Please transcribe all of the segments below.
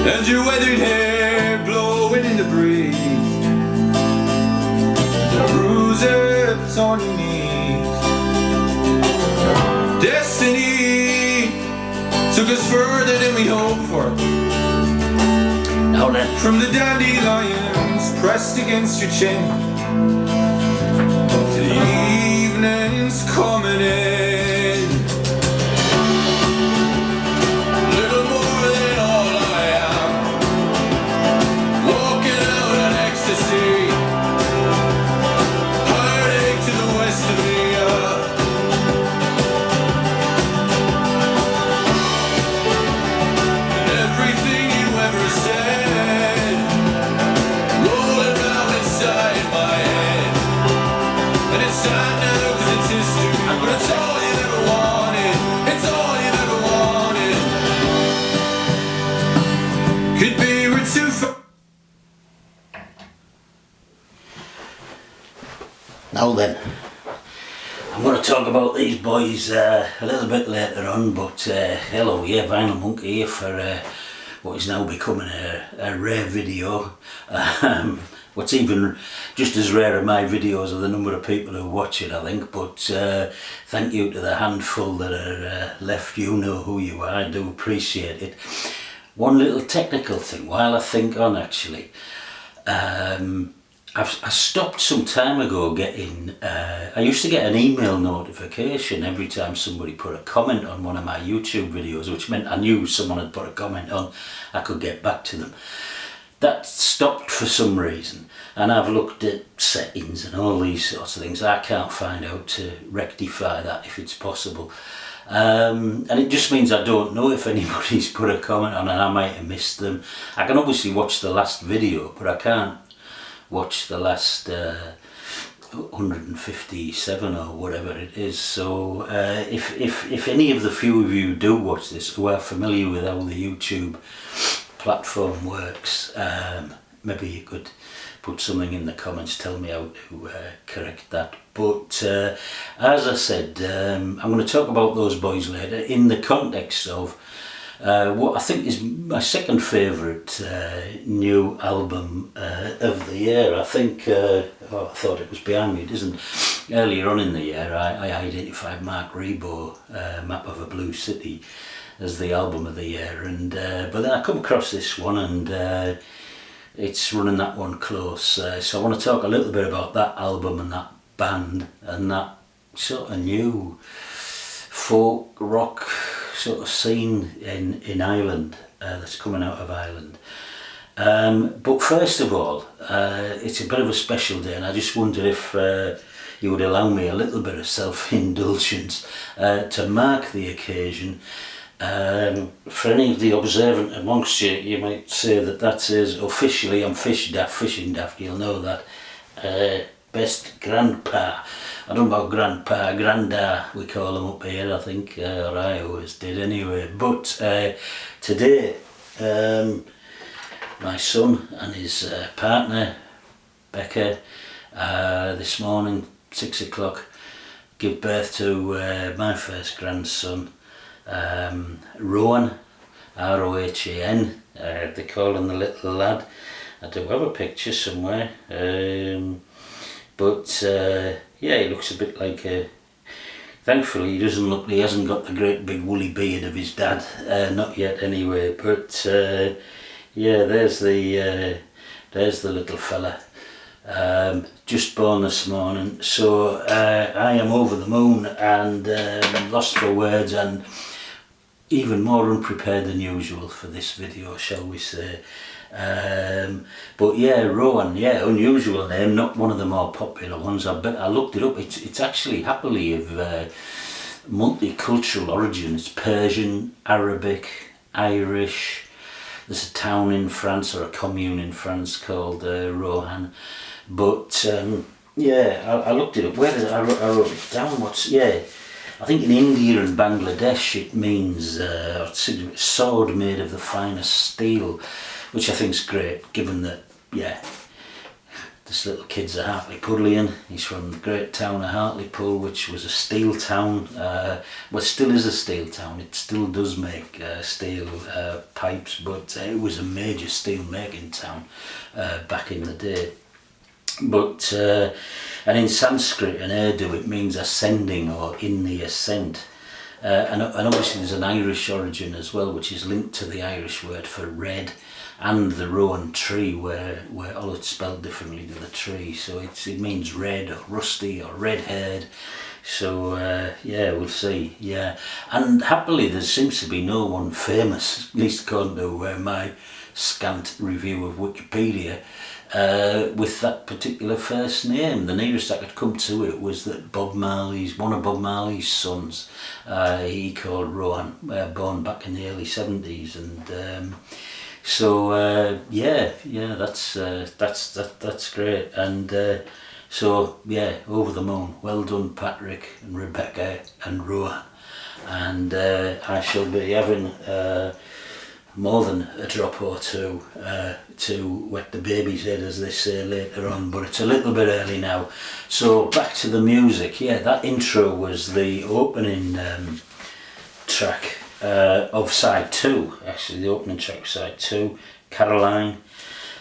and your weathered hair blowing in the breeze, the bruises on your knees. Destiny took us further than we hoped for. Now then, from the dandelions pressed against your chin to the evenings coming in. Little more than all I am, walking out on ecstasy, heartache to the west of me. And everything you ever said rolling round inside my head. And it's sad now cause it's history, but it's all you ever wanted. It's all you ever wanted. Could be we're too far. now then, I'm going to talk about these boys a little bit later on, but hello, yeah, Vinyl Monkey here for what is now becoming a rare video. What's even just as rare in my videos are the number of people who watch it, I think, but thank you to the handful that are left. You know who you are, I do appreciate it. One little technical thing while I think on, actually, I stopped some time ago getting, I used to get an email notification every time somebody put a comment on one of my YouTube videos, which meant I knew someone had put a comment on, I could get back to them. That stopped for some reason, and I've looked at settings and all these sorts of things. I can't find out to rectify that if it's possible. And it just means I don't know if anybody's put a comment on and I might have missed them. I can obviously watch the last video, but I can't watch the last 157 or whatever it is. So if any of the few of you do watch this who are familiar with how the YouTube platform works, maybe you could put something in the comments, tell me how to correct that. But as I said, I'm going to talk about those boys later in the context of what I think is my second favourite new album of the year. I think, I thought it was behind me, it isn't. Earlier on in the year I identified Mark Rebo, Map of a Blue City, as the album of the year, and but then I come across this one and it's running that one close. So I want to talk a little bit about that album and that band and that sort of new folk rock sort of scene in Ireland that's coming out of Ireland. But first of all, it's a bit of a special day, and I just wondered if you would allow me a little bit of self-indulgence to mark the occasion. For any of the observant amongst you, you might say that that says officially I'm fishing daft, you'll know that. Best grandpa. I don't know about grandpa, granda we call them up here, I think, or I always did anyway. But today, my son and his partner, Becca, this morning, 6 o'clock, give birth to my first grandson, Rohan, R-O-H-A-N, they call him the little lad. I do have a picture somewhere, but yeah, he looks a bit like a, thankfully he hasn't got the great big woolly beard of his dad, not yet anyway, but yeah, there's the little fella, just born this morning. So I am over the moon and lost for words and even more unprepared than usual for this video, shall we say. But yeah, Rohan, yeah, unusual name, not one of the more popular ones. I looked it up. It's actually happily of multicultural origin. It's Persian, Arabic, Irish. There's a town in France or a commune in France called Rohan. But yeah, I looked it up. Where did I wrote it down? I think in India and Bangladesh it means sword made of the finest steel, which I think is great, given that, yeah, This little kid's a Hartlepoolian. He's from the great town of Hartlepool, which was a steel town. Well, still is a steel town. It still does make steel pipes, but it was a major steel making town back in the day. But and in Sanskrit and Urdu it means ascending or in the ascent. And obviously there's an Irish origin as well, which is linked to the Irish word for red, and the rowan tree, where all it's spelled differently to the tree, so it means red or rusty or red-haired. So yeah, we'll see. Yeah, and happily there seems to be no one famous, at least according to my scant review of Wikipedia, with that particular first name. The nearest I could come to it was that one of Bob Marley's sons, he called Rowan, born back in the early 70s, and so yeah, that's great. And so yeah, over the moon. Well done, Patrick and Rebecca and Rowan. And I shall be having more than a drop or two to wet the baby's head, as they say, later on, but it's a little bit early now. So back to the music. Yeah, that intro was the opening track of side 2, actually the opening track of side 2, Caroline,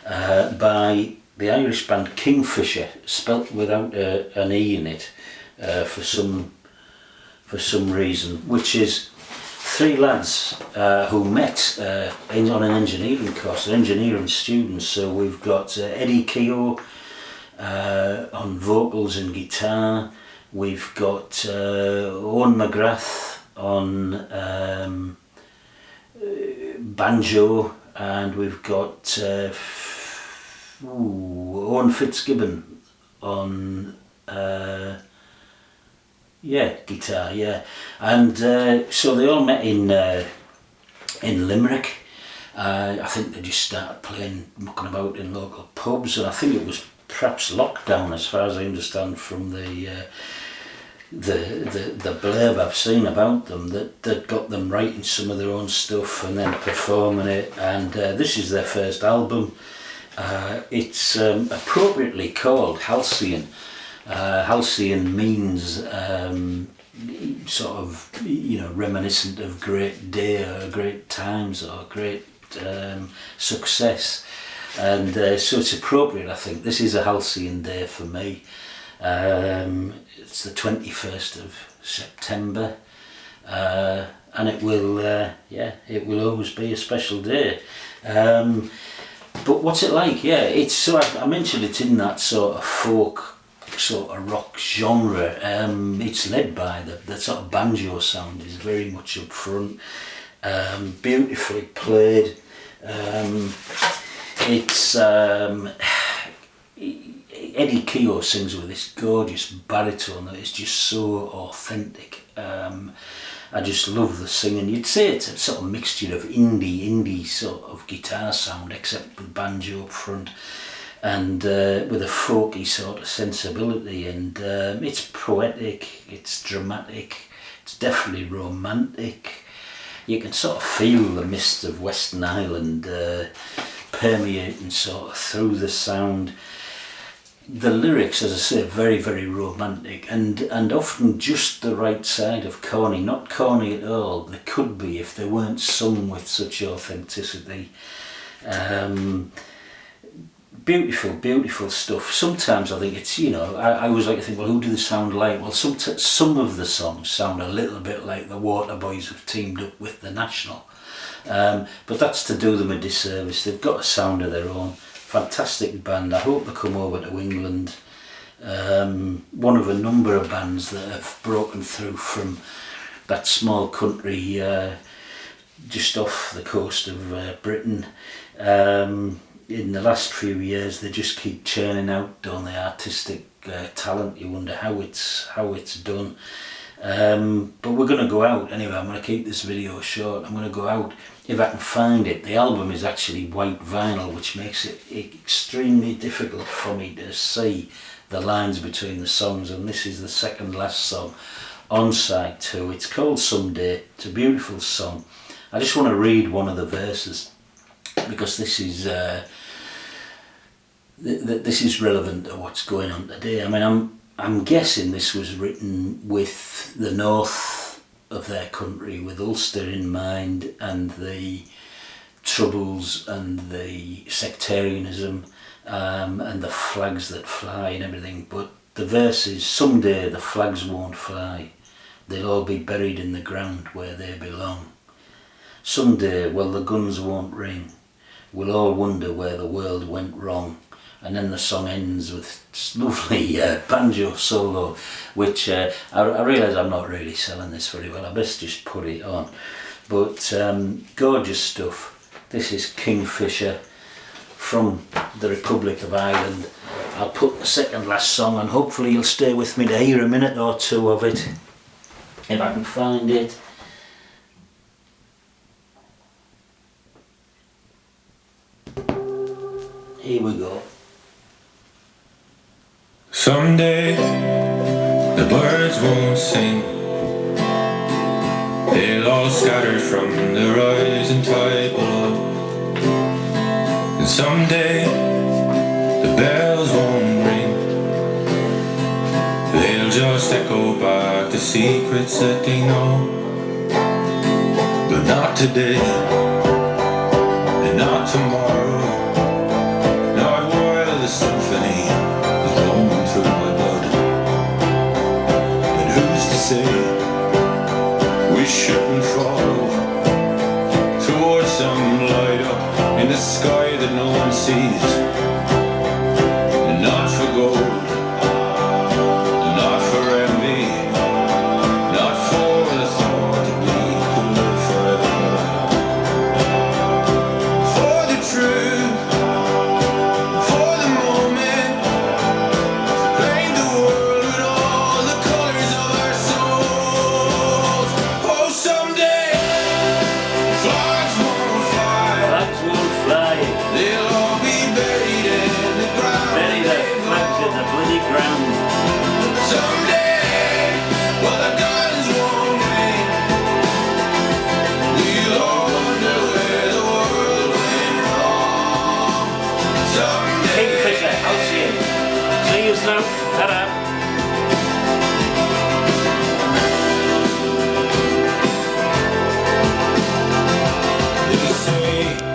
by the Irish band Kingfishr, spelt without an E in it for some reason, which is 3 lads who met on an engineering course, engineering students. So we've got Eddie Keogh on vocals and guitar, we've got Owen McGrath on banjo, and we've got Owen Fitzgibbon on guitar, and so they all met in Limerick. I think they just started mucking about in local pubs, and I think it was perhaps lockdown, as far as I understand from the blurb I've seen about them, that got them writing some of their own stuff and then performing it. And this is their first album. It's appropriately called Halcyon. Halcyon means sort of, reminiscent of great day or great times or great success, and so it's appropriate, I think. This is a halcyon day for me. It's the 21st of September, and it will always be a special day. But what's it like? Yeah, it's so I mentioned it's in that sort of folk, sort of rock genre. It's led by the sort of banjo sound is very much up front, beautifully played. It's Eddie Keogh sings with this gorgeous baritone that is just so authentic. I just love the singing. You'd say it's a sort of mixture of indie sort of guitar sound, except with banjo up front, and with a folky sort of sensibility. And it's poetic, it's dramatic, it's definitely romantic. You can sort of feel the mist of Western Ireland permeating sort of through the sound. The lyrics, as I say, are very, very romantic, and often just the right side of corny. Not corny at all. They could be if they weren't sung with such authenticity. Beautiful, beautiful stuff. Sometimes I think it's, I always like to think, well, who do they sound like? Well, some of the songs sound a little bit like the Waterboys have teamed up with the National. But that's to do them a disservice. They've got a sound of their own. Fantastic band. I hope they come over to England. One of a number of bands that have broken through from that small country just off the coast of Britain. In the last few years, they just keep churning out, don't they, artistic talent. You wonder how it's done. But we're going to go out anyway. I'm going to keep this video short. I'm going to go out if I can find it. The album is actually white vinyl, which makes it extremely difficult for me to see the lines between the songs, and this is the second last song on side 2. It's called Someday. It's a beautiful song. I just want to read one of the verses, because this this is relevant to what's going on today. I mean, I'm guessing this was written with the north of their country, with Ulster in mind, and the troubles and the sectarianism and the flags that fly and everything. But the verse is, someday the flags won't fly, they'll all be buried in the ground where they belong. Someday, well, the guns won't ring, we'll all wonder where the world went wrong. And then the song ends with this lovely banjo solo, which I realise I'm not really selling this very well. I best just put it on. But gorgeous stuff. This is Kingfishr from the Republic of Ireland. I'll put the second last song on. Hopefully you'll stay with me to hear a minute or two of it, if I can find it. Here we go. Someday the birds won't sing, they'll all scatter from the rising tide below. And someday the bells won't ring, they'll just echo back the secrets that they know. But not today, and not tomorrow, not while the symphony is rolling through my blood. And who's to say we shouldn't follow towards some light up in the sky that no one sees? And not for gold, not for envy, not for the thought that we could live forever. For the truth, for the moment, paint the world with all the colors of our souls. Oh, someday flags won't fly, Flags won't fly, they'll all be buried in the ground. bury their flags in the bloody ground. Someday, well, the guns won't ring, we'll all wonder where the world went wrong. Someday. Kingfishr, Halcyon. See you now. Ta-da.